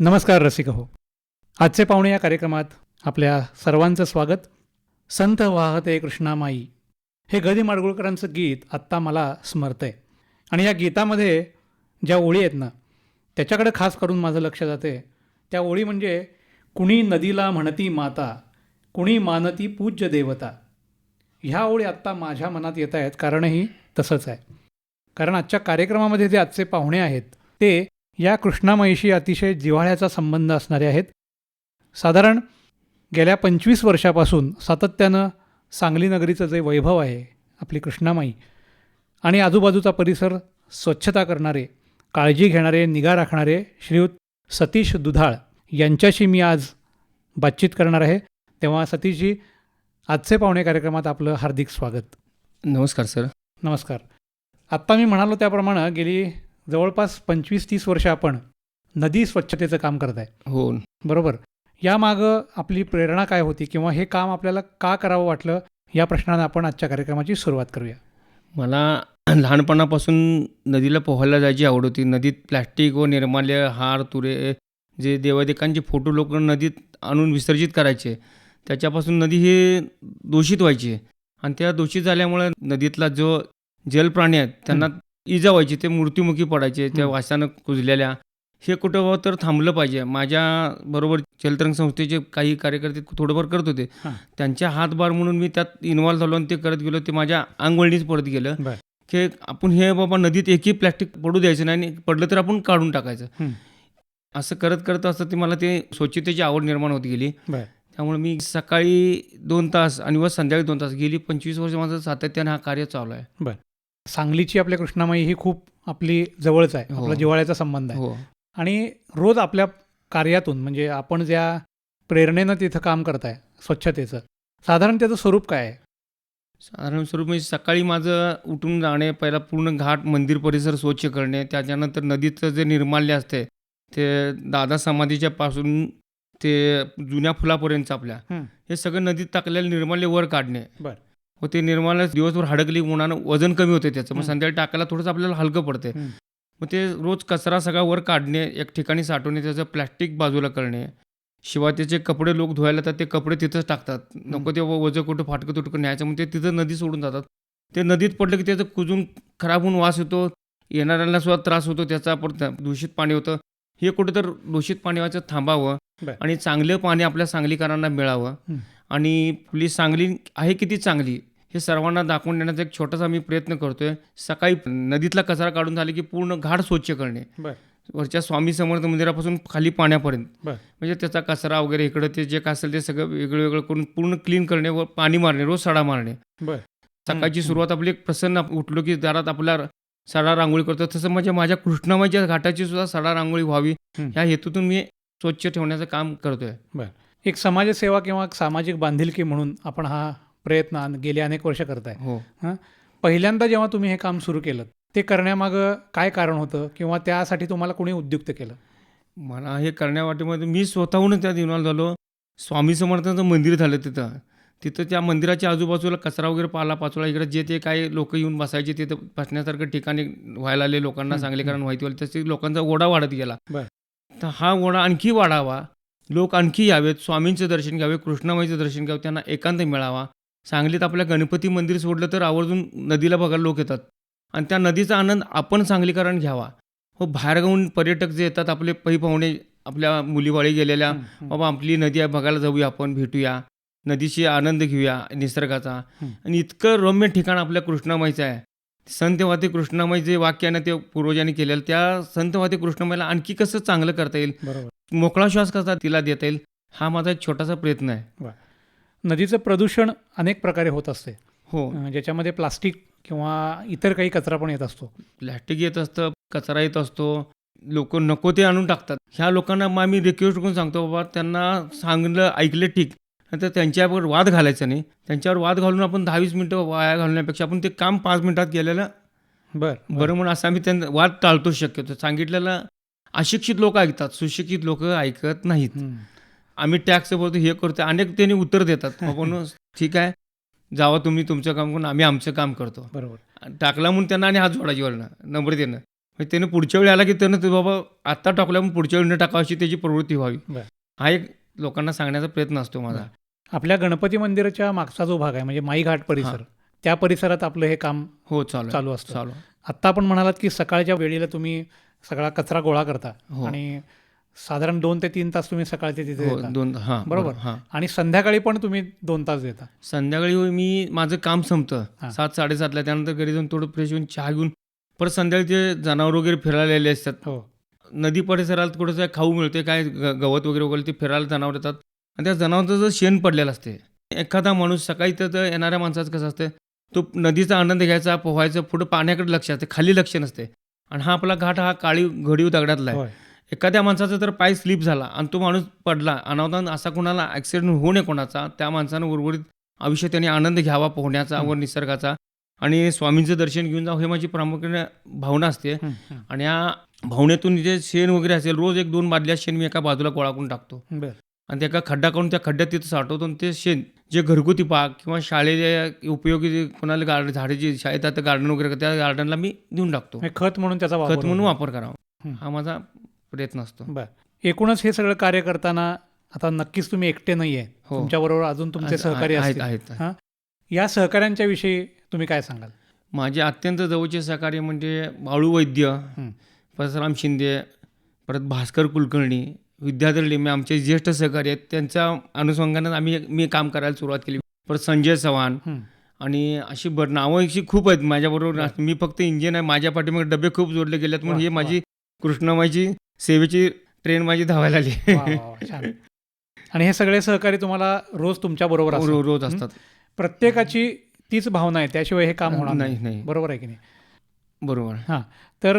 नमस्कार रसिक हो. आजचे पाहुणे या कार्यक्रमात आपल्या सर्वांचं स्वागत. संत वाहते कृष्णामाई हे ग. दि. माडगुळकरांचं गीत आत्ता मला स्मरतंय आणि या गीतामध्ये ज्या ओळी आहेत ना त्याच्याकडे खास करून माझं लक्ष जाते. त्या ओळी म्हणजे कुणी नदीला म्हणती माता, कुणी मानती पूज्य देवता. ह्या ओळी आत्ता माझ्या मनात येत आहेत, कारणही तसंच आहे. कारण आजच्या कार्यक्रमामध्ये जे आजचे पाहुणे आहेत ते या कृष्णामाईशी अतिशय जिव्हाळ्याचा संबंध असणारे आहेत. साधारण गेल्या 25 वर्षापासून सातत्यानं सांगली नगरीचं जे वैभव आहे, आपली कृष्णामाई आणि आजूबाजूचा परिसर स्वच्छता करणारे, काळजी घेणारे, निगा राखणारे श्रीयुत सतीश दुधाळ यांच्याशी मी आज बातचीत करणार आहे. तेव्हा सतीशजी, आजचे पाहुणे कार्यक्रमात आपलं हार्दिक स्वागत. नमस्कार सर. नमस्कार. आत्ता मी म्हणालो त्याप्रमाणे गेली जवळपास 25-30 वर्ष आपण नदी स्वच्छतेचं काम करत आहे. हो. बरोबर. यामागं आपली प्रेरणा काय होती किंवा हे काम आपल्याला का करावं वाटलं, या प्रश्नानं आपण आजच्या कार्यक्रमाची सुरुवात करूया. मला लहानपणापासून नदीला पोहायला जायची आवड होती. नदीत प्लॅस्टिक व निर्माल्य, हार तुरे जे देवादेकांचे फोटो लोक नदीत आणून विसर्जित करायचे, त्याच्यापासून नदी ही दूषित व्हायची आणि त्या दूषित झाल्यामुळे नदीतला जो जलप्राणी आहेत त्यांना इजा व्हायची, ते मृत्युमुखी पडायचे त्या वासानं कुजलेल्या. हे कुठं व्हावं तर थांबलं पाहिजे. माझ्याबरोबर जलतरंग संस्थेचे काही कार्यकर्ते थोडंफार करत होते, त्यांच्या हातभार म्हणून मी त्यात इन्व्हॉल्व झालो आणि ते करत गेलो. ते माझ्या अंगवळणीच पडत गेलं की आपण हे बाबा नदीत एकही प्लॅस्टिक पडू द्यायचं नाही आणि पडलं तर आपण काढून टाकायचं. असं करत करत असं मला ते स्वच्छतेची आवड निर्माण होत गेली. त्यामुळे मी सकाळी 2 तास आणि व संध्याकाळी 2 तास गेली 25 वर्ष माझं सातत्यानं हा कार्य चालू आहे. बरं. सांगलीची आपल्या कृष्णामाई ही खूप आपली जवळच आहे, आपला जिव्हाळ्याचा संबंध आहे. आणि रोज आपल्या कार्यातून म्हणजे आपण ज्या प्रेरणेनं तिथं काम करताय स्वच्छतेचं, साधारण त्याचं स्वरूप काय आहे? साधारण स्वरूप म्हणजे सकाळी माझं उठून जाणे, पहिला पूर्ण घाट मंदिर परिसर स्वच्छ करणे, त्याच्यानंतर नदीचं जे निर्माल्य असते ते दादा समाधीच्या पासून ते जुन्या फुलापर्यंत आपल्या हे सगळं नदीत टाकलेलं निर्माल्य वर काढणे. बरं. व ते निर्माल्य दिवसभर हडकली उन्हानं वजन कमी होते त्याचं, मग संध्याकाळी टाकायला थोडंसं आपल्याला हलकं पडते. मग ते रोज कचरा सगळा वर काढणे, एक ठिकाणी साठवणे, त्याचं प्लॅस्टिक बाजूला करणे. शिवाय त्याचे कपडे लोक धुवायला तर ते कपडे तिथंच टाकतात, नको ते वजं कुठं फाटकं तुटकं न्यायचं, मग ते तिथं नदी सोडून जातात. ते नदीत पडलं की त्याचं कुजून खराब होऊन वास येतो, येणाऱ्यांना सुद्धा त्रास होतो त्याचा, पण दूषित पाणी होतं. हे कुठं तर दूषित पाणी व्हायचं थांबावं आणि चांगलं पाणी आपल्या सांगलीकरांना मिळावं. आणि आपली सांगली आहे किती चांगली हे सर्वांना दाखवून देण्याचा एक छोटासा मी प्रयत्न करतोय. सकाळी नदीतला कचरा काढून झाले की पूर्ण घाट स्वच्छ करणे, वरच्या स्वामी समर्थ मंदिरापासून खाली पाण्यापर्यंत, म्हणजे त्याचा कचरा वगैरे इकडं ते जे काय असेल ते सगळं वेगळं वेगळं करून पूर्ण क्लीन करणे व पाणी मारणे, रोज सडा मारणे. सकाळची सुरुवात आपली एक प्रसन्न, उठलो की दारात आपला सडा रांगोळी करतो, तसं म्हणजे माझ्या कृष्णामाईच्या घाटाची सुद्धा सडा रांगोळी व्हावी ह्या हेतूतून मी स्वच्छ ठेवण्याचं काम करतोय. एक समाजसेवा किंवा सामाजिक बांधिलकी म्हणून आपण हा प्रयत्न गेले अनेक वर्ष करताय. पहिल्यांदा जेव्हा तुम्ही हे काम सुरू केलं ते करण्यामागं काय कारण होतं किंवा त्यासाठी तुम्हाला कोणी उद्युक्त केलं? मला हे करण्यावाटीमध्ये मी स्वतःहूनच त्यात इन्व्हॉल्व झालो. स्वामी समर्थांचं मंदिर झालं तिथं त्या मंदिराच्या आजूबाजूला कचरा वगैरे पाचोळा इकडे जे ते काही लोक येऊन बसायचे, तिथं बसण्यासारखं ठिकाणी व्हायला आले लोकांना, सांगलीकरण व्हायची वाले, तसे लोकांचा ओढा वाढत गेला. तर हा ओढा आणखी वाढावा, लोक आणखी यावेत, स्वामींचं दर्शन घ्यावे, कृष्णामाईचं दर्शन घ्यावं, त्यांना एकांत मिळावा. सांगलीत आपल्या गणपती मंदिर सोडलं तर आवर्जून नदीला बघायला लोक येतात आणि त्या नदीचा आनंद आपण सांगलीकरण घ्यावा. हो, बाहेरगावून पर्यटक जे येतात आपले पै पाहुणे, आपल्या मुलीवाळी गेलेल्या, बाबा आपली नदी आहे बघायला जाऊया, आपण भेटूया, नदीशी आनंद घेऊया निसर्गाचा. आणि इतकं रम्य ठिकाण आपल्या कृष्णामाईचं आहे. संतवादी कृष्णामाई जे वाक्य आहे ना ते पूर्वजांनी केलेलं, त्या संतवादी कृष्णामाईला आणखी कसं चांगलं करता येईल, मोकळा श्वास कसा तिला देता येईल, हा माझा एक छोटासा प्रयत्न आहे. नदीचं प्रदूषण अनेक प्रकारे होत असते. ज्याच्यामध्ये प्लास्टिक किंवा इतर काही कचरा पण येत असतो. प्लॅस्टिक येत असतं, कचरा येत असतो, लोक नको ते आणून टाकतात. ह्या लोकांना मग मी रिक्वेस्ट करून सांगतो, बाबा त्यांना सांगलं ऐकलं ठीक, तर त्यांच्यावर वाद घालायचा नाही. त्यांच्यावर वाद घालून आपण 10-20 मिनटं वाया घालण्यापेक्षा आपण ते काम 5 मिनिटात केलेलं बरं म्हणून असं आम्ही त्यांना वाद टाळतो शक्यतो. सांगितलेलं अशिक्षित लोक ऐकतात, सुशिक्षित लोक ऐकत नाहीत. आम्ही टॅक्स भरतो, हे करतो, अनेक त्यांनी उत्तर देतात, आपण ठीक आहे जावा तुम्ही तुमचं काम करून आम्ही आमचं काम करतो. टाकला म्हणून त्यांना आणि हात जोडायची वरनं नम्रतेनं, म्हणजे त्याने पुढच्या वेळी आला की त्यानं ते बाबा आत्ता टाकल्या पण पुढच्या वेळी न टाकावं अशी त्याची प्रवृत्ती व्हावी. बरं. हा एक लोकांना सांगण्याचा प्रयत्न असतो माझा. आपल्या गणपती मंदिराच्या मागचा जो भाग आहे म्हणजे माईघाट परिसर, त्या परिसरात आपलं हे काम हो चालू असतं. चालू. आत्ता आपण म्हणालात की सकाळच्या वेळेला तुम्ही सगळा कचरा गोळा करता हो. आणि साधारण 2 ते 3 तास तुम्ही सकाळचे तिथे हो देता. 2 बरोबर. हां. आणि संध्याकाळी पण तुम्ही 2 तास देता. संध्याकाळी मी माझं काम संपतं हां. 7-7:30ला. त्यानंतर घरी जाऊन थोडं फ्रेश होऊन चहा घेऊन परत संध्याकाळी ते जनावर वगैरे फिरायला आलेले असतात. हो. नदी परिसरात थोडंसं खाऊ मिळते, काय गवत वगैरे वगैरे ते फिरायला जनावर येतात आणि त्या जनावरांचं जर शेण पडलेलं असते. एखादा माणूस सकाळी तर येणाऱ्या माणसाचं कसं असतं, तो नदीचा आनंद घ्यायचा, पोहायचं, पुढं पाण्याकडे लक्ष असते, खाली लक्ष नसते. आणि हा आपला घाट हा काळी घडीव दगडातला आहे. होय. एखाद्या माणसाचा जर पाय स्लिप झाला आणि तो माणूस पडला अनावधान, असा कोणाला ॲक्सिडेंट होऊ नये कोणाचा, त्या माणसानं उर्वरित आयुष्य त्यांनी आनंद घ्यावा पोहण्याचा व निसर्गाचा आणि स्वामींचं दर्शन घेऊन जावं, हे माझी प्रामुख्याने भावना असते. आणि या भावनेतून जे शेण वगैरे असेल, रोज 1-2 बादल्या शेण मी एका बाजूला गोळा करून टाकतो बरं. आणि एका खड्डा करून त्या खड्ड्यात तिथं साठवतो. आणि ते शेण जे घरगुती पाक किंवा शाळेच्या उपयोगी जे कोणाला गार्डन झाडाची शाळेत आता गार्डन वगैरे त्या गार्डनला मी देऊन टाकतो. हे खत म्हणून त्याचा वापर खत म्हणून होतो. वापर करावा, हा माझा प्रयत्न असतो. बरं. एकूणच हे सगळं कार्य करताना आता नक्कीच तुम्ही एकटे नाही आहे. हो. तुमच्याबरोबर अजून तुमचे सहकारी आहेत असतील. आहेत हां. या सहकाऱ्यांच्या विषयी तुम्ही काय सांगाल? माझे अत्यंत जवळचे सहकार्य म्हणजे बाळू वैद्य, परशुराम शिंदे, परत भास्कर कुलकर्णी, विद्याधर लिमे आमचे ज्येष्ठ सहकारी आहेत. त्यांच्या अनुषंगानं मी काम करायला सुरुवात केली. परत संजय चव्हाण आणि अशी नावं अशी खूप आहेत माझ्याबरोबर. मी फक्त इंजिन आहे, माझ्या पाठीमागे डबे खूप जोडले गेलेत. म्हणून हे माझी कृष्णमाईची सेवेची ट्रेन माझी धावायला आली. वा, वा, वा, छान. आणि हे सगळे सहकारी तुम्हाला रोज तुमच्या बरोबर असतात. रोज असतात. प्रत्येकाची तीच भावना आहे, त्याशिवाय हे काम होणार नाही. नाही. बरोबर आहे की नाही? बरोबर. हां. तर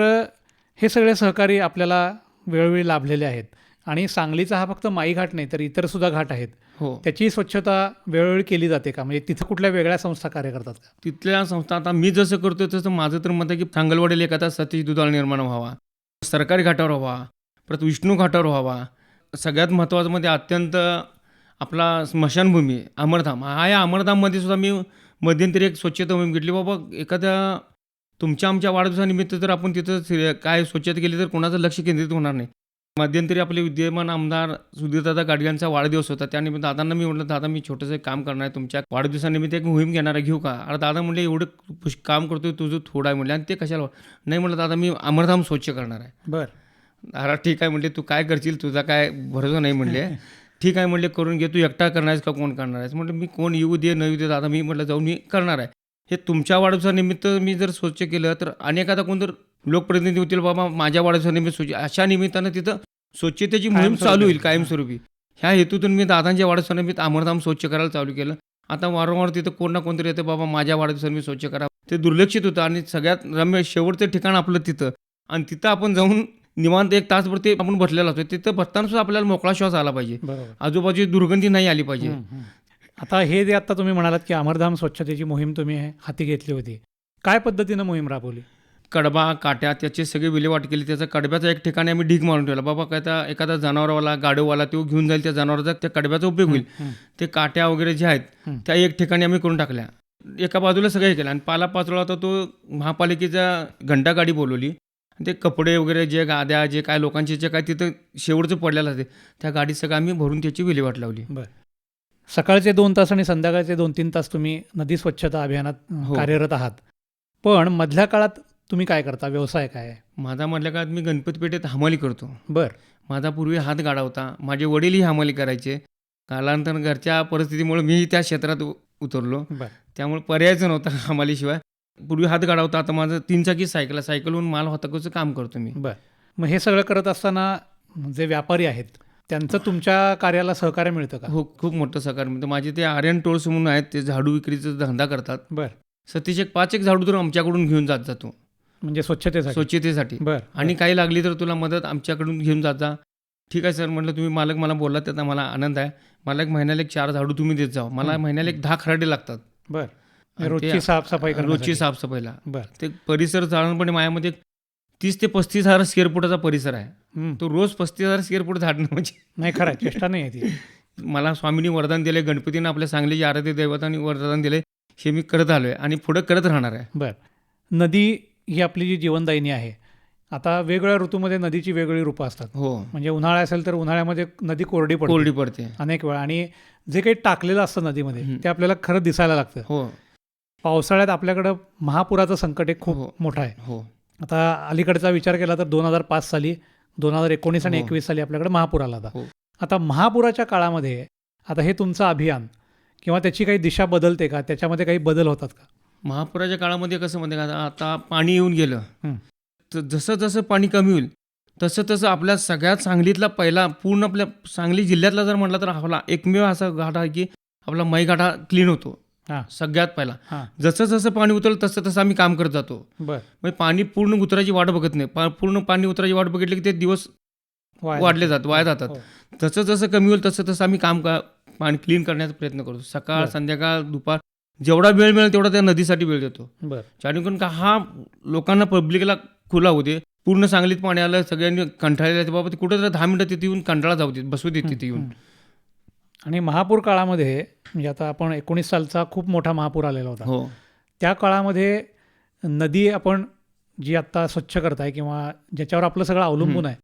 हे सगळे सहकारी आपल्याला वेळोवेळी लाभलेले आहेत. आणि सांगलीचा हा फक्त माईघाट नाही तर इतर सुद्धा घाट आहेत. हो. त्याची स्वच्छता वेळोवेळी केली जाते का? म्हणजे तिथं कुठल्या वेगळ्या संस्था कार्य करतात का? तिथल्या संस्था आता मी जसं करतो तसं माझं तर मत आहे की सांगलवाडीला एखादा सतीश दुधाळ निर्माण व्हावा, सरकारी घाटावर व्हावा, परत विष्णू घाटावर व्हावा. सगळ्यात महत्त्वाचं म्हणजे अत्यंत आपला स्मशानभूमी अमरधाम, या अमरधाममध्ये सुद्धा मी मध्यंतरी एक स्वच्छता मोहीम घेतली. बाबा एखाद्या आमच्या वाढदिवसानिमित्त जर आपण तिथं काय स्वच्छता केली तर कोणाचं लक्ष केंद्रित होणार नाही. मध्यंतरी आपले विद्यमान आमदार सुधीरदादा गाडग्यांचा वाढदिवस होता. त्यानिमित्त दादांना मी म्हटलं, दादा मी छोटंसं एक काम करणार आहे, तुमच्या वाढदिवसानिमित्त एक मोहीम घेणार आहे, घेऊ का? अरे दादा म्हणले, एवढं काम करतोय तुझं थोडं आहे म्हणले. आणि ते कशाला? नाही म्हटलं दादा मी अमरधाम स्वच्छ करणार आहे. बरं. अरे ठीक आहे म्हणले, तू काय करशील तुझा काय भरोसा नाही म्हणले. ठीक आहे म्हणले, करून घे. तू एकटा करणार आहेस का कोण करणार आहेस? म्हटलं मी कोण येऊ दे न येऊ दे दादा, मी म्हटलं जाऊन मी करणार आहे. हे तुमच्या वाढदिवसानिमित्त मी जर स्वच्छ केलं तर अनेकादा कोण जर लोकप्रतिनिधी होतील, बाबा माझ्या वाढदिवसानिमित्त स्वच्छ, अशा निमित्तानं तिथं स्वच्छतेची मोहीम चालू होईल कायमस्वरूपी. ह्या हेतूतून मी दादांच्या वाढदिवसानिमित्त अमरधाम स्वच्छ करायला चालू केलं. आता वारंवार तिथं कोण ना कोणतरी येतं, बाबा माझ्या वाढदिवसानिमित्त स्वच्छ करा. ते दुर्लक्षित होतं आणि सगळ्यात रम्य शेवटचं ठिकाण आपलं तिथं. आणि तिथं आपण जाऊन निवांत 1 तासभर ते आपण बसलेला असतो. तिथं बसताना सुद्धा आपल्याला मोकळा श्वास आला पाहिजे, आजूबाजूची दुर्गंधी नाही आली पाहिजे. आता हे जे आता तुम्ही म्हणालात की अमरधाम स्वच्छतेची मोहीम तुम्ही हाती घेतली होती, काय पद्धतीनं मोहीम राबवली? कडबा काट्या त्याची सगळी विल्हेवाट केली. त्याचा कडब्याचा एक ठिकाणी आम्ही ढीग मारून ठेवला. बाबा काय एखादा जनावरवाला गाडोवाला तो घेऊन जाईल, त्या जनावराचा त्या कडब्याचा उपयोग होईल. ते काट्या वगैरे ज्या आहेत त्या एक ठिकाणी आम्ही करून टाकल्या. एका बाजूला सगळं केलं आणि पाचोळा होता तो महापालिकेच्या घंटागाडी बोलवली. ते कपडे वगैरे जे गाद्या जे काय लोकांचे जे काय तिथं शेवटचं पडलेलं असते त्या गाडीत सगळं आम्ही भरून त्याची विल्हेवाट लावली. बरं. सकाळचे 2 तास आणि संध्याकाळचे 2-3 तास तुम्ही नदी स्वच्छता अभियानात कार्यरत आहात. पण मधल्या काळात तुम्ही काय करता? व्यवसाय काय आहे? माझा मधल्या काळात मी गणपतीपेठेत हमाली करतो. बरं. माझा पूर्वी हात गाडा होता. माझे वडीलही हमाली करायचे. कालांतर घरच्या परिस्थितीमुळे मीही त्या क्षेत्रात उतरलो. त्यामुळे पर्यायच नव्हता हमालीशिवाय. पूर्वी हात गाडा होता, आता माझं 3 चाकी सायकलवरून माल वाहतुकीचं काम करतो मी. बरं. मग हे सगळं करत असताना जे व्यापारी आहेत त्यांचं तुमच्या कार्याला सहकार्य मिळतं का? हो, खूप मोठं सहकार्य मिळतं. माझे ते आर्यन टोल्स म्हणून आहेत, ते झाडू विक्रीचा धंदा करतात. बरं. सतीश 5-1 झाडू तर आमच्याकडून घेऊन जातो, म्हणजे स्वच्छतेसाठी. बरं. आणि काही लागली तर तुला मदत आमच्याकडून घेऊन जात जा. ठीक आहे सर म्हटलं, तुम्ही मालक मला बोललात त्याचा मला आनंद आहे. मला एक महिन्याला 4 झाडू तुम्ही देत जावा. मला महिन्याला 10 खराडे लागतात. बरं. रोजची साफसफाईला. बरं. ते परिसर साधारणपणे माझ्यामध्ये 30 ते 35 हजार स्क्वेअर फुटाचा परिसर आहे. तो रोज 35,000 स्क्वेअर फूट झाडणं म्हणजे नाही, खरं चेष्टा नाही आहे ती. मला स्वामींनी वरदान दिले, गणपतीनं आपल्या सांगलीच्या आराध्य दैवतांनी वरदान दिले, हे मी करत आलो आहे आणि पुढं करत राहणार आहे. बरं. नदी ही आपली जी जीवनदायिनी आहे आता वेगवेगळ्या ऋतूमध्ये नदीची वेगवेगळी रूपं असतात. हो, म्हणजे उन्हाळा असेल तर उन्हाळ्यामध्ये नदी कोरडी पडते कोरडी पडते. अनेक वेळा, आणि जे काही टाकलेलं असतं नदीमध्ये ते आपल्याला खरं दिसायला लागतं. हो पावसाळ्यात आपल्याकडं महापुराचं संकट एक खूप हो. मोठं आहे. हो आता अलीकडचा विचार केला तर 2005 साली, 2019 आणि हो. 21 साली आपल्याकडे महापूर आला होता. हो. आता महापुराच्या काळामध्ये आता हे तुमचं अभियान किंवा त्याची काही दिशा बदलते का, त्याच्यामध्ये काही बदल होतात का? महापुराच्या काळामध्ये कसं म्हणते का, आता पाणी येऊन गेलं हं. तर जसं जसं पाणी कमी होईल तसं तसं आपल्या सगळ्यात सांगलीतला पहिला पूर्ण आपल्या सांगली जिल्ह्यातला जर म्हटलं तर आपला एकमेव असा घाट आहे की आपला मै घाट हा क्लीन होतो हां सगळ्यात पहिला. हां जसं जसं पाणी उतरलं तसं तसं आम्ही काम करत जातो. बरं. म्हणजे पाणी पूर्ण उतरायची वाट बघत नाही. पूर्ण पाणी उतरायची वाट बघितली की ते दिवस वाढले जातात, वाया जातात. हो. जसं जसं कमी होईल तसं तसं आम्ही पाणी क्लीन करण्याचा प्रयत्न करतो. सकाळ बरं. संध्याकाळ दुपार जेवढा वेळ मिळेल तेवढा त्या नदीसाठी वेळ देतो. बरं. जेणेकरून का हा लोकांना पब्लिकला खुला होऊ दे. पूर्ण सांगलीत पाणी आलं, सगळ्यांनी कंटाळले बाबा, ते कुठं 10 मिनिटं तिथे येऊन कंटाळा जाऊ देत, बसू देत तिथे येऊन. आणि महापूर काळामध्ये म्हणजे आता आपण 19 सालचा खूप मोठा महापूर आलेला होता. हो त्या काळामध्ये नदी आपण जी आत्ता स्वच्छ करताय किंवा ज्याच्यावर आपलं सगळं अवलंबून आहे,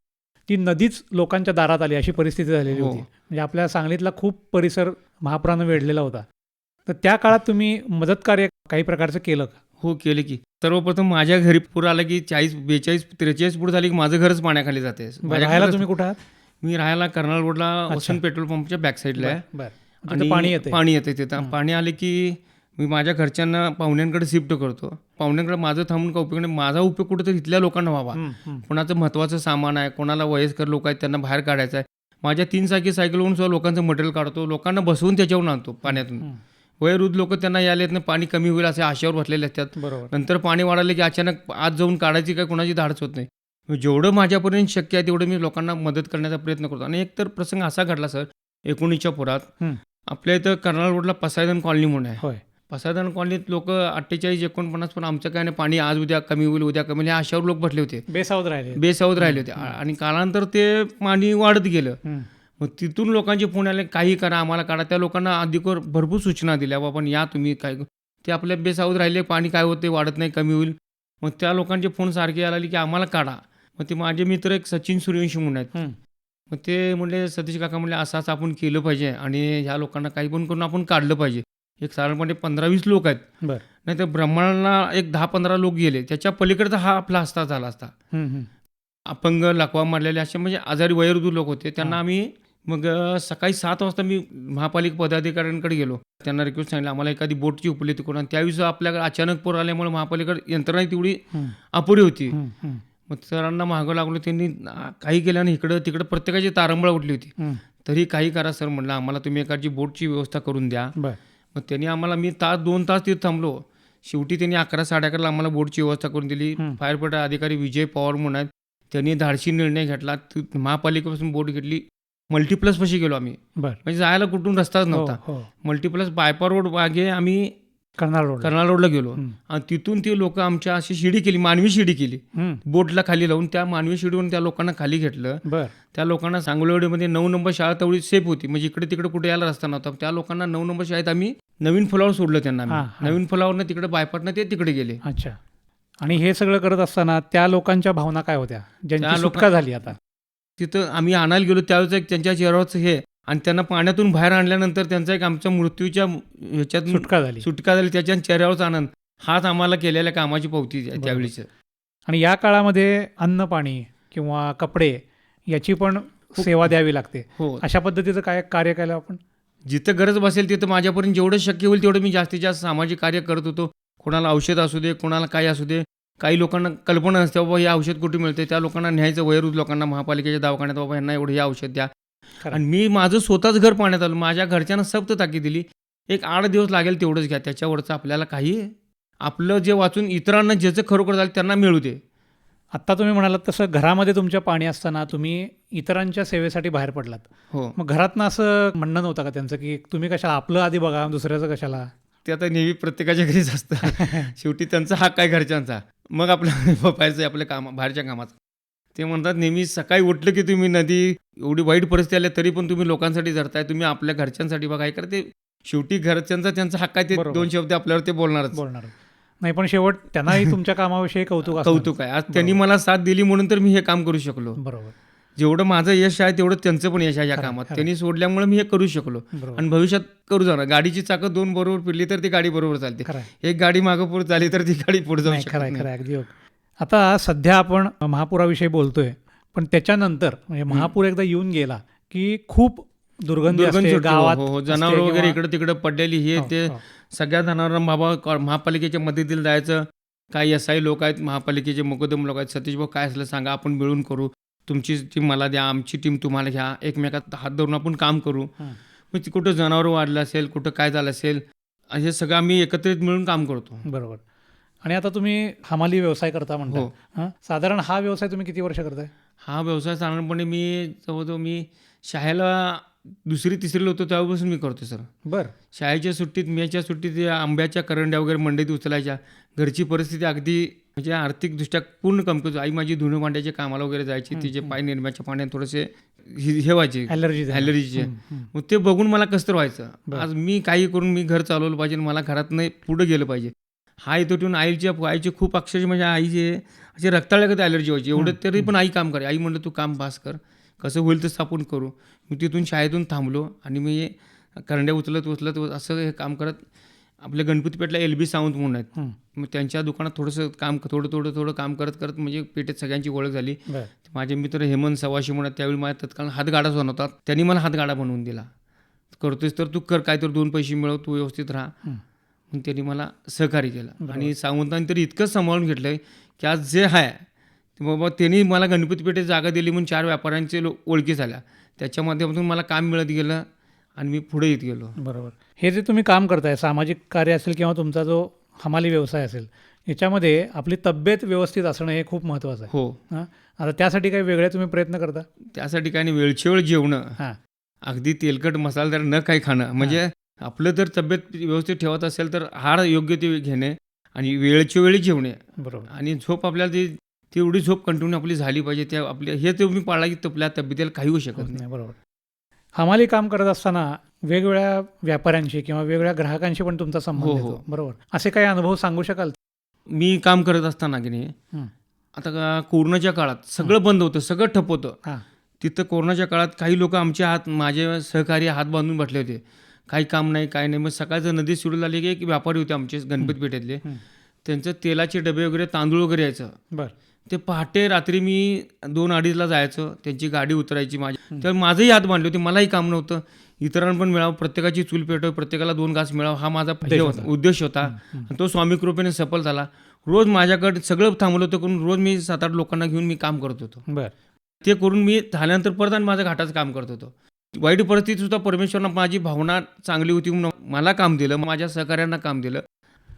ती नदीच लोकांच्या दारात आली अशी परिस्थिती झालेली हो. होती. म्हणजे आपल्या सांगलीतला खूप परिसर महापुरानं वेढलेला होता. तर त्या काळात तुम्ही मदत कार्य काही प्रकारचं केलं का? हो केले की. सर्वप्रथम माझ्या घरी पूर आला की 40, 42, 43 फूट झाली की माझं घरच पाण्याखाली जाते. राहायला तुम्ही कुठं आहात? मी राहायला कर्नाल रोडला वसंत पेट्रोल पंपच्या बॅक साईडला आहे. बरं. तिथं पाणी येते. पाणी येते तिथं. पाणी आले की मी माझ्या घरच्यांना पाहुण्यांकडे शिफ्ट करतो. पाहुण्यांकडे माझं थांबून का उपयोग नाही. माझा उपयोग कुठं तर इथल्या लोकांना व्हावा. कोणाचं महत्त्वाचं सामान आहे, कोणाला वयस्कर लोक आहेत त्यांना बाहेर काढायचं आहे. माझ्या 3 चाकी सायकलवरून सुद्धा लोकांचं मटेरियल काढतो, लोकांना बसवून त्याच्यावरून आणतो पाण्यातून. वयोवृद्ध लोक त्यांना यायला येत नाही, पाणी कमी होईल असे आशेवर बसलेले असतात. बरोबर. नंतर पाणी वाढाले की अचानक आज जाऊन काढायची काय कोणाची धाडस होत नाही. जेवढं माझ्यापर्यंत शक्य आहे तेवढं मी लोकांना मदत करण्याचा प्रयत्न करतो. आणि एक तर प्रसंग असा घडला सर 19च्या पुरात आपल्या इथं कर्नाल रोडला पसायदान कॉलनी म्हणून आहे. होय. पसायदान कॉलनीत लोक 48-49 पण आमचं काय नाही, पाणी आज उद्या कमी होईल, उद्या कमी होईल, ह्या आशावर लोक बसले होते, बेसावध राहिले होते. आणि कालांतर ते पाणी वाढत गेलं. मग तिथून लोकांचे फोन आले, काही करा आम्हाला काढा. त्या लोकांना अधिकवर भरपूर सूचना दिल्या, बाबा या तुम्ही काय. ते आपल्या बेसावध राहिले, पाणी काय होते वाढत नाही, कमी होईल. मग त्या लोकांचे फोन सारखे यायला लागले की आम्हाला काढा. मग ते माझे मित्र एक सचिन सूर्यवंशी म्हणून आहेत. मग ते म्हणले सतीश काका म्हणले असं असं आपण केलं पाहिजे आणि ह्या लोकांना काही पण करून आपण काढलं पाहिजे. एक साधारणपणे 15-20 लोक आहेत. बरं. नाही तर ब्रह्मांडला एक 10-15 लोक गेले. त्याच्या पलीकडचा हा आपला हस्ता झाला असता. अपंग लकवा मारलेले असे म्हणजे आजारी वयोवृद्ध लोक होते. त्यांना आम्ही मग सकाळी 7 वाजता मी महापालिका पदाधिकाऱ्यांकडे गेलो. त्यांना रिक्वेस्ट सांगितलं आम्हाला एखादी बोटची उपलब्धी करून. त्यावेळी आपल्याकडे अचानक पूर आल्यामुळे महापालिकेकडे यंत्रणा तेवढी अपुरी होती. मग सरांना मागं लागलो, त्यांनी काही केलं आणि इकडं तिकडं प्रत्येकाची तारंबळ उठली होती. तरी काही करा सर म्हटलं, आम्हाला तुम्ही एखादी बोटची व्यवस्था करून द्या. मग त्यांनी आम्हाला, मी 2 तास तिथे थांबलो. शेवटी त्यांनी 11-11:30 आम्हाला बोटची व्यवस्था करून दिली. फायर फायटर अधिकारी विजय पवार म्हणून आहेत, त्यांनी धाडसी निर्णय घेतला. महापालिकेपासून बोट घेतली. मल्टीप्लस पाशी गेलो आम्ही. म्हणजे जायला कुठून रस्ताच नव्हता. मल्टीप्लस बायपार रोड मागे आम्ही कर्नाल रोडला गेलो आणि तिथून ती लोक आमच्या अशी शिडी केली, मानवी शिडी केली बोटला खाली लावून. त्या मानवी शिडीवरून त्या लोकांना खाली घेतलं. त्या लोकांना सांगोलेवाडीमध्ये 9 नंबर शाळा तेवढी सेफ होती, म्हणजे इकडे तिकडे कुठे यायला रस्ता नव्हता. त्या लोकांना 9 नंबर शाळेत आम्ही नवीन पुलावर सोडलं. त्यांना नवीन पुलावरनं तिकडे बायपाटनं ते तिकडे गेले. अच्छा. आणि हे सगळं करत असताना त्या लोकांच्या भावना काय होत्या ज्यांची सुटका झाली? आता तिथं आम्ही आणायला गेलो त्यावेळेस एक त्यांच्या चेहऱ्यावरचं हे, आणि त्यांना पाण्यातून बाहेर आणल्यानंतर त्यांचा एक आमच्या मृत्यूच्या ह्याच्यात सुटका झाली त्याच्या चेहऱ्यावरचा आनंद, हाच आम्हाला केलेल्या कामाची पावती त्यावेळीच. आणि या काळामध्ये अन्न पाणी किंवा कपडे याची पण सेवा द्यावी लागते. अशा पद्धतीचं काय कार्य केलं आपण? जिथं गरज बसेल तिथं माझ्यापर्यंत जेवढं शक्य होईल तेवढं मी जास्तीत जास्त सामाजिक कार्य करत होतो. कोणाला औषध असू दे, कोणाला काही असू दे. काही लोकांना कल्पना नसते बाबा हे औषध कुठे मिळते, त्या लोकांना न्यायचं वयोवृद्ध लोकांना महापालिकेच्या दवाखान्यात, बाबा यांना एवढं हे औषध द्या. आणि मी माझं स्वतःच घर पाण्यात आलं. माझ्या घरच्यांना सक्त ताकीद दिली, एक 8 दिवस लागेल तेवढंच घ्या, त्याच्यावरचं आपल्याला काही आपलं जे वाचून इतरांना ज्याचं खरोखर झालं त्यांना मिळू दे. आत्ता तुम्ही म्हणालात तसं घरामध्ये तुमच्या पाणी असताना तुम्ही इतरांच्या सेवेसाठी बाहेर पडलात. मग घरातनं असं म्हणणं नव्हतं का त्यांचं की तुम्ही कशाला, आपलं आधी बघा, दुसऱ्याचं कशाला? ते आता नेहमी प्रत्येकाच्या घरीच असतं. शेवटी त्यांचा हक्क आहे घरच्यांचा, मग आपल्या पाहायचं आपल्या बाहेरच्या कामाचं. ते म्हणतात नेहमी सकाळी उठलं की तुम्ही नदी एवढी वाईट परिस्थिती आली तरी पण तुम्ही लोकांसाठी झरताय, तुम्ही आपल्या घरच्यांसाठी बघा. काय करते शेवटी घरच्यांचा त्यांचा हक्क आहे, ते 2 शब्द आपल्यावर ते बोलणार. नाही पण शेवट त्यांनाही तुमच्या कामाविषयी कौतुक असणार. कौतुक आहे. आज त्यांनी मला साथ दिली म्हणून तर मी हे काम करू शकलो. बरोबर जेवढं माझं यश आहे तेवढं त्यांचं पण यश आहे या खरं, कामात. खरं. त्यांनी सोडल्यामुळे मी हे करू शकलो बरोबर आणि भविष्यात करू जाणार. गाडीची चाकं 2 बरोबर फिरली तर ती गाडी बरोबर चालते. खरं आहे. एक गाडी मागं पुढे झाली तर ती गाडी पुढे जाऊ नाही शकत खरं आहे, नाही. खरं आहे, अगदी योग्य. आता सध्या आपण महापुराविषयी बोलतोय पण त्याच्यानंतर म्हणजे महापूर एकदा येऊन गेला की खूप दुर्गंधी दुर्गंध असते सुटते. गावात हो, हो. असते जनावरं वगैरे किंवा- इकडे तिकडे पडलेली हे हो, ते हो. सगळ्या जनावरांना बाबा महापालिकेच्या मदतीला जायचं. काही एसआय लोक आहेत, महापालिकेचे मुकदम लोक आहेत, सतीश भाऊ काय असलं सांगा, आपण मिळून करू, तुमची टीम मला द्या, आमची टीम तुम्हाला घ्या, एकमेकात हात धरून आपण काम करू. हं. मग ती कुठं जनावरं वाढलं असेल, कुठं काय झालं असेल, हे सगळं आम्ही एकत्रित मिळून काम करतो. बरोबर. आणि आता तुम्ही हमाली व्यवसाय करता म्हणता. हो. हं? साधारण हा व्यवसाय तुम्ही किती वर्ष करताय? हा व्यवसाय साधारणपणे मी जवळजवळ मी शाळेला 2री-3रीला होतो तेव्हापासून मी करतो सर. बरं शाळेच्या सुट्टीत, मेच्या सुट्टीत या आंब्याच्या करंड्या वगैरे मंडईत उचलायच्या. घरची परिस्थिती अगदी म्हणजे आर्थिकदृष्ट्या पूर्ण कमकुवत. आई माझी धुणं भांड्याच्या कामाला वगैरे जायची. तिचे पाय निरम्याच्या पाण्यात थोडेसे हे व्हायचे, ॲलर्जीचे. मग ते बघून मला कसं तर व्हायचं. बरं. आज मी काही करून मी घर चालवलं पाहिजे, मला घरात नाही पुढे गेलं पाहिजे. हा इथं ठेवून आईचे खूप अक्षरशः म्हणजे आईचे असे रक्ताळ्यागत ॲलर्जी व्हायची. एवढं तरी पण आई काम करे. आई म्हणलं तू काम पास कर, कसं होईल तसं आपण करू. मी तिथून शाळेतून थांबलो आणि मी करंड्या उचलत असं हे काम करत आपल्या गणपतीपेठला LB सावंत म्हणून आहेत. मग त्यांच्या दुकानात थोडंसं काम थोडं काम करत म्हणजे पेठेत सगळ्यांची ओळख झाली. बरं माझे मित्र हेमंत सवाशी म्हणत त्यावेळी माझ्या तत्काळ हातगाडाच बनवतात. त्यांनी मला हातगाडा बनवून दिला. करतोयस तर तू कर, काय तर 2 पैसे मिळव, तू व्यवस्थित राहा. मग त्यांनी मला सहकार्य केलं आणि सावंतांनी तरी इतकं सांभाळून घेतलं की आज जे आहे ते बाबा त्यांनी मला गणपतीपेठेत जागा दिली म्हणून 4 व्यापाऱ्यांचे ओळखी झाल्या. त्याच्या माध्यमातून मला काम मिळत गेलं आणि मी पुढे येत गेलो. बरोबर. हे जे तुम्ही काम करताय, सामाजिक कार्य असेल किंवा तुमचा जो हमाली व्यवसाय असेल, याच्यामध्ये आपली तब्येत व्यवस्थित असणं हे खूप महत्त्वाचं आहे. हो. हां आता त्यासाठी काही वेगळे तुम्ही प्रयत्न करता? त्यासाठी काही नाही, वेळच्या वेळ जेवणं, हां अगदी तेलकट मसालेदार न काही खाणं. म्हणजे आपलं जर तब्येत व्यवस्थित ठेवत असेल तर आहार योग्य ते घेणे आणि वेळच्या वेळी जेवणे बरोबर. आणि झोप आपल्याला तेवढी झोप कंटिन्यू आपली झाली पाहिजे. त्या आपल्या हे तुम्ही पाळला की आपल्या तब्येतीला काही होऊ शकत नाही. बरोबर. हमाली काम करत असताना वेगवेगळ्या व्यापाऱ्यांशी किंवा वेगवेगळ्या ग्राहकांशी पण तुमचा संबंध हो, येतो. हो. बरोबर. असे काही अनुभव सांगू शकाल? मी काम करत असताना की नाही, आता कोरोनाच्या काळात सगळं बंद होतं, सगळं ठप होतं. हां तिथं कोरोनाच्या काळात काही लोक माझे सहकारी हात बांधून बसले होते, काही काम नाही काय नाही. मग सकाळचं नदी सुरू झाली की एक व्यापारी होते आमचे गणपती पेठेतले, त्यांचं तेलाचे डबे वगैरे, तांदूळ वगैरे यायचं. बरं ते पहाटे रात्री मी 2-2:30ला जायचं, त्यांची गाडी उतरायची माझी. तर माझंही हात बांधले होते, मलाही काम नव्हतं. इतरांना पण मिळावं, प्रत्येकाची चूल पेटव, प्रत्येकाला 2 घास मिळावं, हा माझा उद्देश होता. आणि तो स्वामी कृपेने सफल झाला. रोज माझ्याकडे सगळं थांबलं होतं करून रोज मी 7-8 लोकांना घेऊन मी काम करत होतो. बरं. ते करून मी झाल्यानंतर परत आणि माझं घाटाचं काम करत होतो. वाईट परिस्थितीत सुद्धा परमेश्वरानं माझी भावना चांगली होती म्हणून मला काम दिलं, माझ्या सहकाऱ्यांना काम दिलं.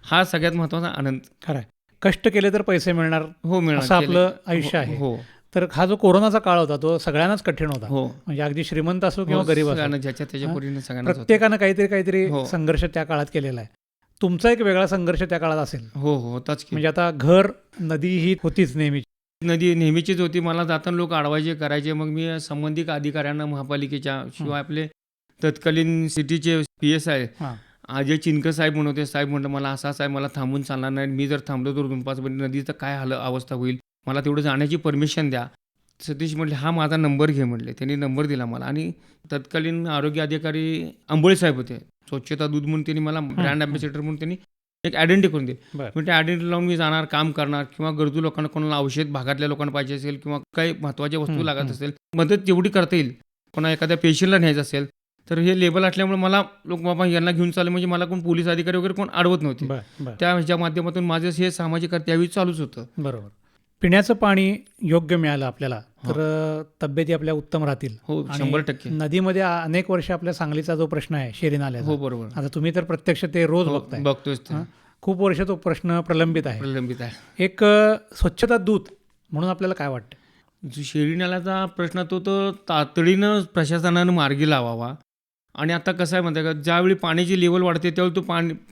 हा सगळ्यात महत्त्वाचा आनंद. खरं आहे. कष्ट केले तर पैसे मिळणार हो, मिळणार. असं आपलं आयुष्य आहे. हो, तर हा जो कोरोनाचा काळ होता तो सगळ्यांनाच कठीण होता. हो. म्हणजे अगदी श्रीमंत असो किंवा हो, गरीब असो, सगळ्यांना ज्याच्या त्याच्या परीने सगळ्यांना. प्रत्येकानं काहीतरी हो. संघर्ष त्या काळात केलेला आहे. तुमचा एक वेगळा संघर्ष त्या काळात असेल. हो, होताच की. म्हणजे आता घर, नदी ही होतीच नेहमी. नदी नेहमीचीच होती. मला जाताना लोक अडवायचे, करायचे. मग मी संबंधित अधिकाऱ्यांना, महापालिकेच्या शिवाय आपले तत्कालीन सिटीचे PSI हां अजय चिनकर साहेब म्हणून होते. साहेब म्हणलं मला असं आहे, मला थांबून चालणार नाही, मी जर थांबलो तर 2-5 मिनिट नदीचं काय अवस्था होईल, मला तेवढं जाण्याची परमिशन द्या. सतीश म्हटले हा माझा नंबर घे म्हटले. त्यांनी नंबर दिला मला आणि तत्कालीन आरोग्य अधिकारी आंबोळे साहेब होते, स्वच्छता दूध म्हणून त्यांनी मला ब्रँड अँबॅसेडर म्हणून त्यांनी एक आयडेंटिटी करून दिली. बरं. म्हणजे आयडेंटिटी लावून मी जाणार, काम करणार किंवा गरजू लोकांना, कोणाला औषध भागातल्या लोकांना पाहिजे असेल किंवा काही महत्त्वाच्या वस्तू लागत असेल, मदत जेवढी करता येईल, कोणा एखाद्या पेशंटला न्यायचं असेल तर हे लेबल असल्यामुळे मला लोक बाबा यांना घेऊन चालले म्हणजे मला कोण पोलीस अधिकारी वगैरे कोण अडवत नव्हते. त्या ह्याच्या माध्यमातून माझं हे सामाजिक कार्य त्यावेळी चालूच होतं. बरोबर. पिण्याचं पाणी योग्य मिळालं आपल्याला तर तब्येती आपल्या उत्तम राहतील. हो, 100%. नदीमध्ये अनेक वर्ष आपल्या सांगलीचा जो प्रश्न आहे शेरी नाल्याचा, हो, बरोबर. आता तुम्ही तर प्रत्यक्ष ते रोज बघताय. बघतोच ते. खूप वर्ष तो प्रश्न प्रलंबित आहे. एक स्वच्छता दूत म्हणून आपल्याला काय वाटतं? जो शेरी नाल्याचा प्रश्न तो तातडीनं प्रशासनानं मार्गी लावावा. आणि आता कसं आहे म्हणते का, ज्यावेळी पाण्याची लेवल वाढते त्यावेळी तो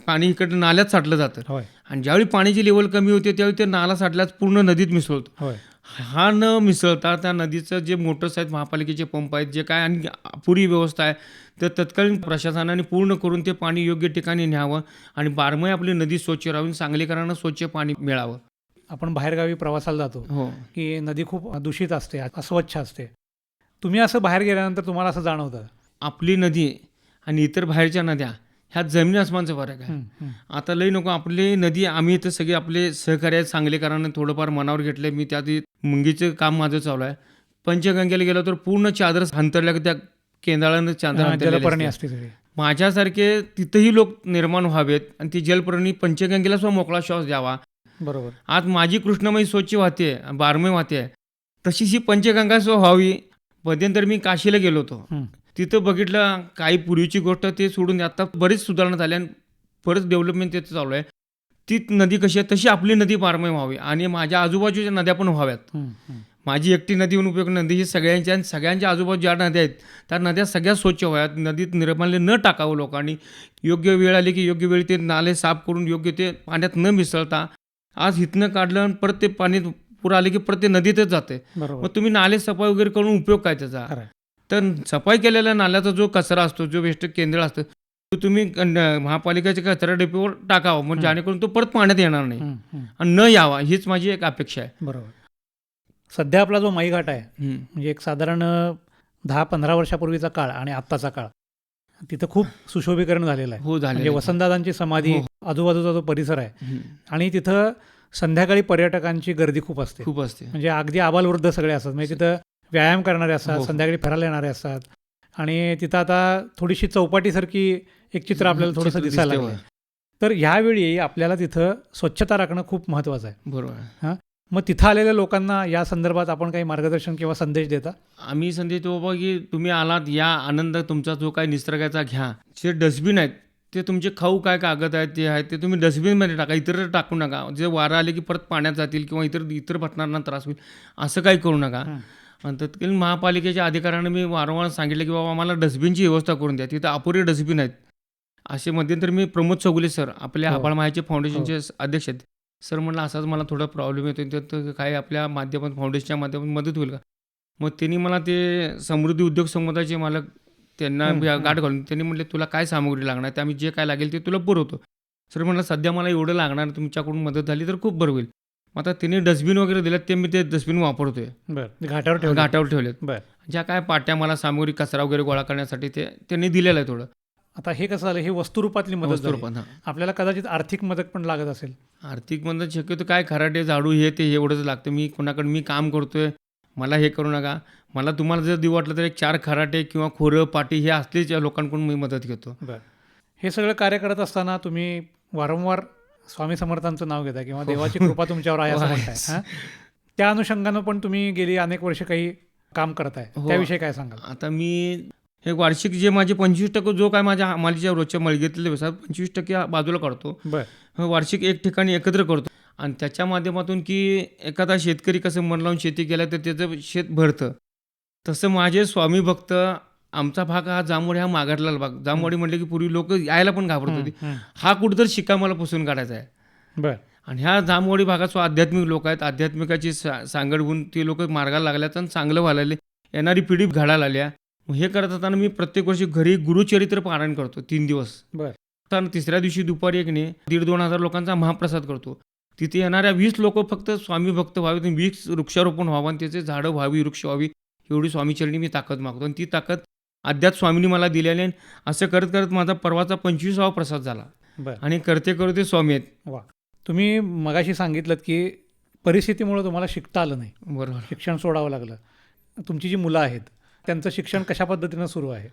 पाणी इकडं नाल्यात साठलं जातं होय आणि ज्यावेळी पाण्याची लेवल कमी होते त्यावेळी ते नाला साठल्याच पूर्ण नदीत मिसळतो. होय. हा न मिसळता त्या नदीचं जे मोटर्स आहेत, महापालिकेचे पंप आहेत, जे काय आणि अपुरी व्यवस्था आहे, तर तत्कालीन प्रशासनाने पूर्ण करून ते पाणी योग्य ठिकाणी न्यावं आणि बारमाही आपली नदी स्वच्छ राहावी, सांगलीकरांना स्वच्छ पाणी मिळावं. आपण बाहेरगावी प्रवासाला जातो हो. की नदी खूप दूषित असते, अस्वच्छ असते. तुम्ही असं बाहेर गेल्यानंतर तुम्हाला असं जाणवतं? आपली नदी आणि इतर बाहेरच्या नद्या ह्यात जमीन आसमानचा फरक आहे. आता लई नको आपली नदी, आम्ही इथं सगळे आपले सहकारी आहेत, सांगलीकरांना थोडंफार मनावर घेतलं. मी त्यात मुंगीचं काम माझं चालू आहे. पंचगंगेला गेलो तर पूर्ण चादर अंतरल्या की त्या केंद्रानं चादर अंतरलेली जलपर्णी असते. असते सगळी. माझ्यासारखे तिथंही लोक निर्माण व्हावेत आणि ती जलपर्णी पंचगंगेला सुद्धा मोकळा श्वास द्यावा. बरोबर. आज माझी कृष्णमयी स्वच्छ वाहते, बारमाही वाहते, तशीच ही पंचगंगा सुद्धा व्हावी. मध्यंतरी मी काशीला गेलो होतो. तिथं बघितलं काही पूर्वीची गोष्ट ते सोडून आता बरीच सुधारणा झाली आणि बरंच डेव्हलपमेंट तिथं चालू आहे. ती नदी कशी आहे तशी आपली नदी बारमाही व्हावी आणि माझ्या आजूबाजूच्या नद्या पण व्हाव्यात. माझी एकटी नदी होऊन उपयोग, नदी ही सगळ्यांच्या आणि सगळ्यांच्या आजूबाजू ज्या नद्या आहेत त्या नद्या सगळ्या स्वच्छ व्हाव्यात. नदीत निर्माल्य न टाकावं लोकांनी. योग्य वेळ आली की योग्य वेळी ते नाले साफ करून योग्य ते पाण्यात न मिसळता, आज इथनं काढलं आणि परत ते पाणी पूर आले की परत ते नदीतच जाते. मग तुम्ही नाले सफाई वगैरे करून उपयोग काय त्याचा? तर सफाई केलेल्या नाल्याचा जो कचरा असतो, जो वेस्ट केंद्र असतं, तो तुम्ही महापालिकेच्या कचरा डेपोवर टाकावा, म्हणजे जेणेकरून तो परत पाण्यात येणार नाही आणि न यावा, हीच माझी एक अपेक्षा आहे. बरोबर. सध्या आपला जो माई घाट आहे, म्हणजे एक साधारण 10-15 वर्षापूर्वीचा काळ आणि आत्ताचा काळ, तिथं खूप सुशोभीकरण झालेलं आहे. हो, झालेलं म्हणजे आहे. वसंतदादांची समाधी, आजूबाजूचा जो परिसर आहे, आणि तिथं संध्याकाळी पर्यटकांची गर्दी खूप असते. खूप असते. म्हणजे अगदी आबालवृद्ध सगळे असतात. म्हणजे तिथं व्यायाम करणारे असतात, संध्याकाळी फिरायला येणारे असतात. आणि तिथं आता थोडीशी चौपाटीसारखी एक चित्र आपल्याला थोडंसं दिसायला लागलं. तर ह्यावेळी आपल्याला तिथं स्वच्छता राखणं खूप महत्त्वाचं आहे. बरोबर. मग तिथं आलेल्या लोकांना या संदर्भात आपण काही मार्गदर्शन किंवा संदेश देता? आम्ही संदेश देतो बाबा की तुम्ही आलात, या आनंद तुमचा जो काय निसर्गाचा घ्या. जे डस्टबिन आहेत ते तुमचे खाऊ काय कागद आहेत ते आहेत ते तुम्ही डस्टबिनमध्ये टाका, इतर टाकू नका. जे वारं आले की परत पाण्यात जातील किंवा इतर घटनांना त्रास होईल, असं काही करू नका. आणि तत्कालीन महापालिकेच्या अधिकाऱ्यांना मी वारंवार सांगितलं की बाबा आम्हाला डस्टबिनची व्यवस्था करून द्या. तिथं अपुरे डस्टबिन आहेत. असे मध्यंतरी मी प्रमोद चौगुले सर, आपल्या आभाळ मायाचे फाउंडेशनचे अध्यक्ष आहेत, सर म्हणलं असाच मला थोडा प्रॉब्लेम येतो, तर काय आपल्या माध्यमात फाउंडेशनच्या माध्यमातून मदत होईल का? मग त्यांनी मला ते समृद्धी उद्योग समुदायाचे मालक, त्यांना गाठ घालून त्यांनी म्हटले तुला काय सामग्री लागणार, ते आम्ही जे काय लागेल ते तुला पुरवतो. सर म्हणलं सध्या मला एवढं लागणार, तुमच्याकडून मदत झाली तर खूप बरं होईल. मग आता त्यांनी डस्टबिन वगैरे दिलेत, ते मी ते डस्टबिन वापरतोय. घाटावर ठेवलेत. ज्या काय पाट्या मला सामग्री कचरा वगैरे गोळा करण्यासाठी ते त्यांनी दिलेलं आहे थोडं. आता हे कसं झालं, हे वस्तुरूपातली मदत झाली. आपल्याला कदाचित आर्थिक मदत पण लागत असेल. आर्थिक मदत शक्यतो काय खराटे झाडू हे ते एवढंच लागतं. मी कोणाकडे मी काम करतोय, मला हे करू नका. मला तुम्हाला जर देऊ वाटलं तर एक 4 खराटे किंवा खोरं पाटी हे असलेच लोकांकडून मी मदत घेतो. बरं. हे सगळं कार्य करत असताना तुम्ही वारंवार स्वामी समर्थांचं नाव घेता किंवा देवाची कृपा तुमच्यावर आहे असं म्हणताय. त्या अनुषंगानं पण तुम्ही गेली अनेक वर्ष काही काम करताय, त्याविषयी काय सांगाल? आता मी हे वार्षिक जे माझे 25% जो काय माझ्या मालीच्या रोजच्या मळगेतले 25% बाजूला काढतो. वार्षिक एक ठिकाणी एकत्र करतो आणि त्याच्या माध्यमातून की एखादा शेतकरी कसं मन लावून शेती केलं तर त्याचं शेत भरतं, तसं माझे स्वामी भक्त, आमचा भाग हा जांभवडी, हा मागाटला भाग. जांभवडी म्हटलं की पूर्वी लोक यायला पण घाबरत होती. हा कुठेतरी शिक्का मला पुसून काढायचा आहे. आणि ह्या जांभवडी भागात आध्यात्मिक लोक आहेत, आध्यात्मिकाची सांगड होऊन ते लोक मार्गाला लागल्यात आणि चांगलं व्हायला, येणारी पिढी घडायला आल्या. हे करत असताना मी प्रत्येक वर्षी घरी गुरुचरित्र पारायण करतो 3 दिवस. तर तिसऱ्या दिवशी दुपारी 1,500-2,000 हजार लोकांचा महाप्रसाद करतो. तिथे येणाऱ्या 20 लोक फक्त स्वामी भक्त व्हावे, 20 वृक्षारोपण व्हावं आणि त्याचे झाडं व्हावी, वृक्ष व्हावी, एवढी स्वामीचरणी मी ताकद मागतो. आणि ती ताकद अद्याप स्वामींनी मला दिलेली आहे. असं करत करत माझा परवाचा 25वा प्रसाद झाला आणि करते स्वामी आहेत. वा. तुम्ही मगाशी सांगितलं की परिस्थितीमुळे तुम्हाला शिकता आलं नाही. बरोबर. शिक्षण सोडावं लागलं. तुमची जी मुलं आहेत त्यांचं शिक्षण कशा पद्धतीनं सुरू आहे?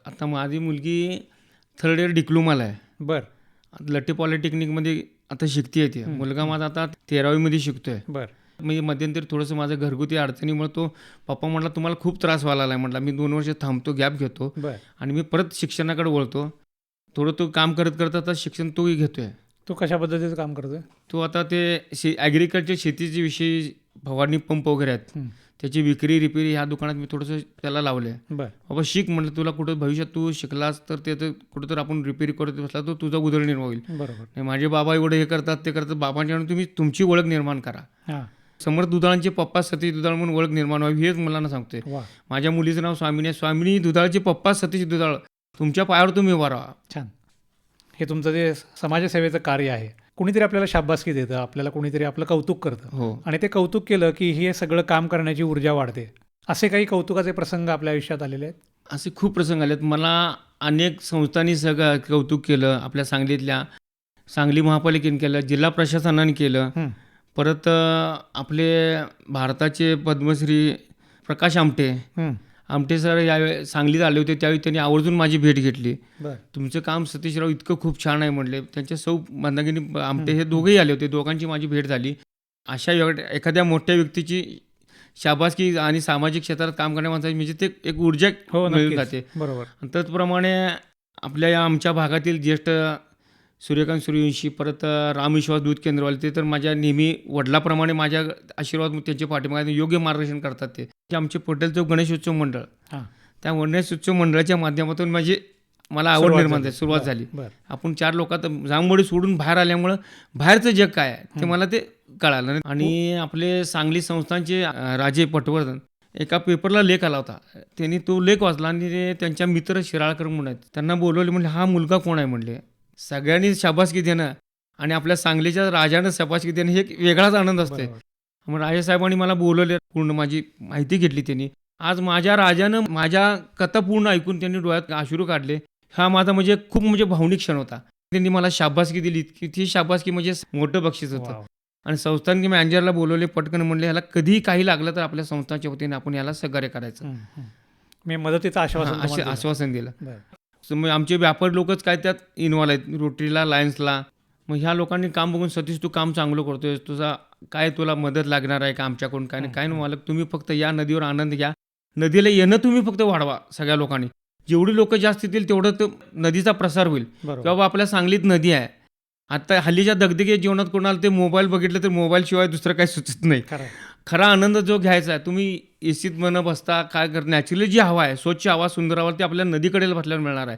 आता माझी मुलगी 3rd इयर डिप्लोमाला आहे. लट्टे पॉलिटेक्निकमध्ये आता शिकते येते. मुलगा माझा आता 13वीमध्ये शिकतोय. मी मध्यंतरी थोडंसं माझं घरगुती अडचणीमुळे तो पप्पा म्हटला तुम्हाला खूप त्रास व्हायला लागला. म्हटला मी 2 वर्ष थांबतो, गॅप घेतो आणि मी परत शिक्षणाकडे वळतो. थोडं तो काम करत करत आता शिक्षण तोही घेतोय. तो कशा पद्धतीचं काम करतोय? तो आता ते ॲग्रिकल्चर शेतीचे विषयी फवारणी पंप वगैरे आहेत, त्याची विक्री रिपेरी ह्या दुकानात मी थोडंसं त्याला लावलं आहे. बाबा शिक म्हटलं, तुला कुठं भविष्यात तू शिकलास तर त्याचं कुठं तर आपण रिपेरी करत बसला तर तुझा उदरनिर्वाह होईल. माझे बाबा एवढे हे करतात ते करतात, बाबांच्या तुम्ही तुमची ओळख निर्माण करा. समर्थ दुधाळांचे पप्पा सतीश दुधाळ म्हणून ओळख निर्माण व्हावी हेच मुलांना सांगतोय. वा, माझ्या मुलीचं नाव स्वामिनी आहे. स्वामिनी दुधाळचे पप्पा सतीश दुधाळ, तुमच्या पायावर तुम्ही उभा राहा. छान. हे तुमचं जे समाजसेवेचं कार्य आहे, कुणीतरी आपल्याला शाबासकी देतं, आपल्याला कुणीतरी आपलं कौतुक करतं हो. आणि ते कौतुक केलं की हे सगळं काम करण्याची ऊर्जा वाढते. असे काही कौतुकाचे प्रसंग आपल्या आयुष्यात आलेले आहेत? असे खूप प्रसंग आलेत. मला अनेक संस्थांनी सगळं कौतुक केलं. आपल्या सांगलीतल्या सांगली महापालिकेने केलं, जिल्हा प्रशासनाने केलं. हं, परत आपले भारताचे पद्मश्री प्रकाश आमटे हं. आमटे सर यावेळी सांगलीत आले होते. त्यावेळी त्यांनी आवर्जून माझी भेट घेतली. बरं. तुमचं काम सतीशराव इतकं खूप छान आहे म्हणले. त्यांच्या सौ मंदागिनी आमटे हे दोघेही आले होते. दोघांची माझी भेट झाली. अशा एखाद्या मोठ्या व्यक्तीची शाबासकी आणि सामाजिक क्षेत्रात काम करण्या माणसाची म्हणजे ते एक ऊर्जा हो, मिळून नक्कीच. जाते. बरोबर. आणि त्याचप्रमाणे आपल्या या आमच्या भागातील ज्येष्ठ सूर्यकांत सूर्यवंशी, परत रामविश्वास दूध केंद्रवाले, ते तर माझ्या नेहमी वडिलाप्रमाणे माझ्या आशीर्वाद त्यांच्या पाठीमागे योग्य मार्गदर्शन करतात. ते आमचे पटेलचं गणेशोत्सव मंडळ, हां. त्या गणेशोत्सव मंडळाच्या माध्यमातून मला आवड सुरुवात निर्माण झाली. झाली, सुरुवात बरं, झाली. बरं. आपण 4 लोकात जांभोळी सोडून बाहेर आल्यामुळं बाहेरचं जग काय आहे ते मला ते कळालं. आणि आपले सांगली संस्थांचे राजे पटवर्धन, एका पेपरला लेख आला होता. त्यांनी तो लेख वाचला आणि ते त्यांच्या मित्र शिराळकर म्हणून आहेत, त्यांना बोलवले. म्हणले हा मुलगा कोण आहे म्हणले. सगळ्यांनी शाबासकी देणं आणि आपल्या सांगलीच्या राजानं शाबासकी देणं हे एक वेगळाच आनंद असते. बरोबर. मग राजेसाहेबांनी मला बोलवले, पूर्ण माझी माहिती घेतली त्यांनी. आज माझ्या राजानं माझ्या कथा पूर्ण ऐकून त्यांनी डोळ्यात अश्रू काढले. हा माझा म्हणजे खूप म्हणजे भावनिक क्षण होता. त्यांनी मला शाबासकी दिली. ती शाबासकी म्हणजे मोठं बक्षीस होतं. वाव. आणि संस्थान मॅनेजरला बोलवले, पटकन म्हणले ह्याला कधीही काही लागलं तर आपल्या संस्थांच्या वतीने आपण याला सहकार्य करायचं. हं, हं. मी मदतीचं आश्वासन असे तुम्हाला दिलं. आश्वासन दिलं. बरं. मग आमचे व्यापारी लोकच काय त्यात इन्व्हॉल्व आहेत, रोटरीला, लायन्सला. मग ह्या लोकांनी काम बघून, सतीश तू काम चांगलं करतोय, तुझा काय तुला मदत लागणार आहे का आमच्याकडून? काय नाही, काय नाही मालक, तुम्ही फक्त या नदीवर आनंद घ्या. नदीला येणं तुम्ही फक्त वाढवा सगळ्या लोकांनी. जेवढी लोक जास्त येतील तेवढं तो नदीचा प्रसार होईल. बरोबर. किंवा आपल्या सांगलीत नदी आहे. आता हल्लीच्या दगदगी जीवनात कोणाला ते मोबाईल बघितलं तर मोबाईलशिवाय दुसरं काही सुचत नाही. खरं आहे. खरा आनंद जो घ्यायचा आहे, तुम्ही एसीत न बसता काय कर, नॅचरली जी हवा आहे, स्वच्छ हवा, सुंदर हवा, ती आपल्या नदीकडे बसल्यावर मिळणार आहे.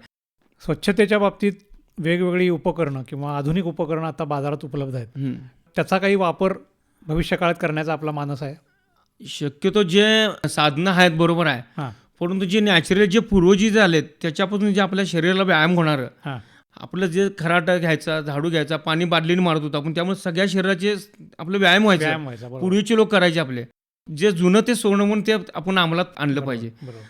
स्वच्छतेच्या बाबतीत वेगवेगळी उपकरणं किंवा आधुनिक उपकरणं आता बाजारात उपलब्ध आहेत. हम्म. त्याचा काही वापर भविष्यकाळात करण्याचा आपला मानस आहे? शक्यतो जे साधनं आहेत बरोबर आहे, हां, परंतु जे नॅचरल जे पूर्वजी जे आलेत त्याच्यापासून जे आपल्या शरीराला व्यायाम होणार, हां. आपलं जे खराटा घ्यायचा, झाडू घ्यायचा, पाणी बादलीने मारत होतो आपण, त्यामुळे सगळ्या शरीराचे आपलं व्यायाम व्यायाम व्हायचा. व्हायचा. बरोबर. पूर्वीचे लोक करायचे. आपले जे जुनं ते सोनं म्हणून ते आपण अंमलात आणलं पाहिजे. बरोबर.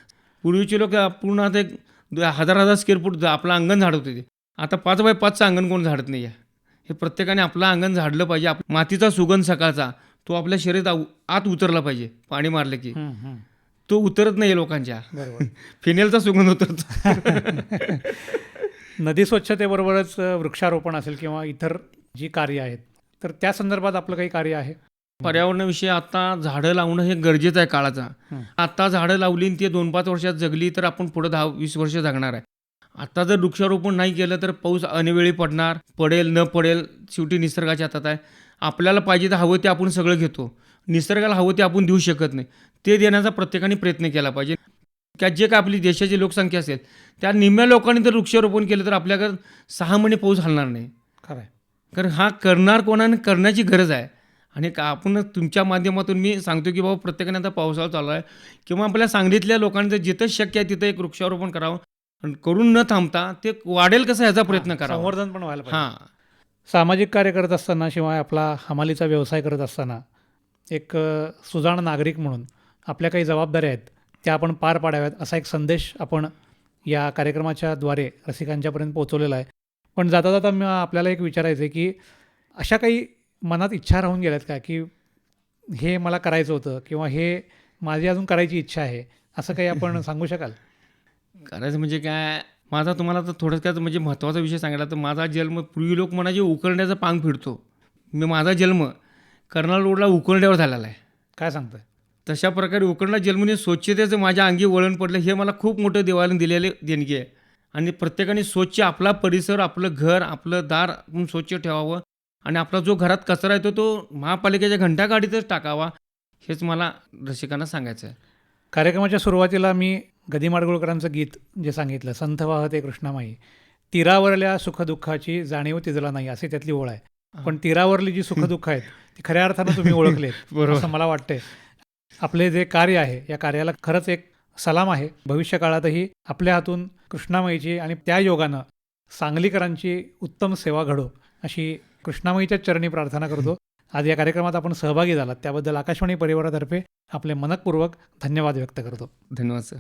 पूर्वीचे लोक पूर्ण आता एक 1000 स्क्वेअर फूट आपलं अंगण झाडत होते. आता 5 बाय 5चं अंगण कोण झाडत नाही आहे. हे प्रत्येकाने आपलं अंगण झाडलं पाहिजे. मातीचा सुगंध सकाळचा तो आपल्या शरीरात आत उतरला पाहिजे. पाणी मारलं की हं, हं. तो उतरत नाही लोकांच्या. बरोबर. फिनेलचा सुगंध उतरतो. नदी स्वच्छतेबरोबरच वृक्षारोपण असेल किंवा इतर जी कार्य आहेत, तर त्या संदर्भात आपलं काही कार्य आहे? पर्यावरणाविषयी आता झाडं लावणं हे गरजेचं आहे काळाचा. हं. आता झाडं लावली आणि ती 2-5 वर्षात जगली तर आपण पुढे 10-20 वर्ष जगणार आहे. आता जर वृक्षारोपण नाही केलं तर पाऊस अनवेळी पडणार, पडेल न पडेल शेवटी निसर्गाच्या हातात आहे. आपल्याला पाहिजे तर हवं ते आपण सगळं घेतो, निसर्गाला हवं ते आपण देऊ शकत नाही. ते देण्याचा प्रत्येकाने प्रयत्न केला पाहिजे. त्या जे काय आपली देशाची लोकसंख्या असेल त्या निम्म्या लोकांनी जर वृक्षारोपण केलं तर आपल्याकडे 6 महिने पाऊस हलणार नाही. खरं आहे. कारण हा करणार कोणाने करण्याची गरज आहे. आणि आपण तुमच्या माध्यमातून मी सांगतो की बाबा प्रत्येकाने आता पावसाळा चालू आहे किंवा आपल्या सांगलीतल्या लोकांनी जर जिथं शक्य आहे तिथं एक वृक्षारोपण करावं आणि करून न थांबता ते वाढेल कसं ह्याचा प्रयत्न करावा. संवर्धन पण व्हायला पाहिजे. हां, सामाजिक कार्य करत असताना शिवाय आपला हमालीचा व्यवसाय करत असताना एक सुजाण नागरिक म्हणून आपल्या काही जबाबदाऱ्या आहेत त्या आपण पार पाडाव्यात असा एक संदेश आपण या कार्यक्रमाच्या द्वारे रसिकांच्यापर्यंत पोहोचवलेला आहे. पण जाता जाता मी आपल्याला एक विचारायचं आहे की अशा काही मनात इच्छा राहून गेल्यात का की हे मला करायचं होतं किंवा हे माझी अजून करायची इच्छा आहे, असं काही आपण सांगू शकाल? करायचं म्हणजे काय, माझा तुम्हाला तर थोडक्यात म्हणजे महत्त्वाचा विषय सांगितला तर माझा जन्म, पूर्वी लोक म्हणायचे उकरड्याचा पांग फिरतो, माझा जन्म कर्नाल रोडला उकरड्यावर झालेला आहे. काय सांगताय? तशा प्रकारे उकरडा जन्मने स्वच्छतेचं माझ्या अंगी वळण पडलं, हे मला खूप मोठं देवाला दिलेले देणगी आहे. आणि प्रत्येकाने स्वच्छ आपला परिसर, आपलं घर, आपलं दार आपण स्वच्छ ठेवावं आणि आपला जो घरात कचरा येतो तो महापालिकेच्या घंटागाडीतच टाकावा, हेच मला रसिकांना सांगायचं आहे. कार्यक्रमाच्या सुरुवातीला मी गदी माडगुळकरांचं गीत जे सांगितलं, संथ वाहते कृष्णामाई, तीरावरल्या सुखदुःखाची जाणीव तिजला नाही, असे त्यातली ओळ आहे. पण तीरावरली जी सुखदुःख आहेत ती खऱ्या अर्थानं तुम्ही ओळखले बरोबर. असं मला वाटतंय. आपले जे कार्य आहे या कार्याला खरंच एक सलाम आहे. भविष्य काळातही आपल्या हातून कृष्णामाईची आणि त्या योगानं सांगलीकरांची उत्तम सेवा घडो अशी कृष्णामाईच्या चरणी प्रार्थना करतो. आज या कार्यक्रमात आपण सहभागी झालात त्याबद्दल आकाशवाणी परिवारातर्फे आपले मनःपूर्वक धन्यवाद व्यक्त करतो. धन्यवाद सर.